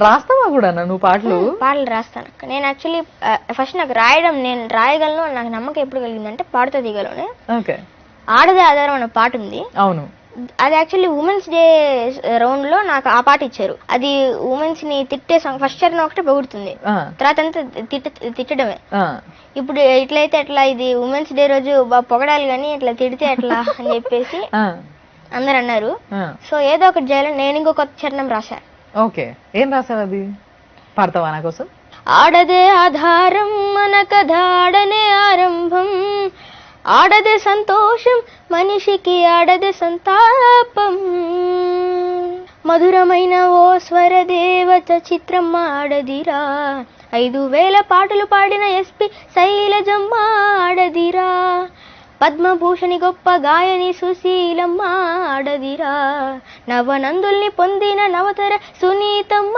రాస్తావా కూడా నువ్వు పాటలు? పాటలు రాస్తాను. నేను యాక్చువల్లీ ఫస్ట్ నాకు రాయడం, నేను రాయగలను నాకు నమ్మకం ఎప్పుడు కలిగిందంటే పాడుతా దిగలోనే. ఓకే. ఆడదే ఆధారం అనే పాట ఉంది. అవును. అది యాక్చువల్లీ ఉమెన్స్ డే రౌండ్ లో నాకు ఆ పాట ఇచ్చారు. అది ఉమెన్స్ ని తిట్టే సాంగ్. ఫస్ట్ చరణం ఒకటే పొగుడుతుంది, తర్వాత అంతా తిట్టడమే. ఇప్పుడు ఇట్లయితే ఎట్లా, ఇది ఉమెన్స్ డే రోజు పొగడాలి కానీ ఇట్లా తిడితే ఎట్లా అని చెప్పేసి అందరు అన్నారు. సో ఏదో ఒకటి చేయాలని నేను ఇంకో కొత్త చరణం రాశా. ఓకే, ఏం రాసావు? అది పాడతావా నా కోసం? ఆడదే ఆధారం మన కథ, ఆడనే ఆరంభం, ఆడదే సంతోషం మనిషికి, ఆడదే సంతాపం, మధురమైన ఓ స్వర దేవత చిత్రం ఆడదిరా, 5000 పాటలు పాడిన ఎస్పి శైలజమ్మ ఆడదిరా, పద్మభూషణి గొప్ప గాయని సుశీలమ్మ ఆడదిరా, నవనందుల్ని పొందిన నవతర సునీతమ్మ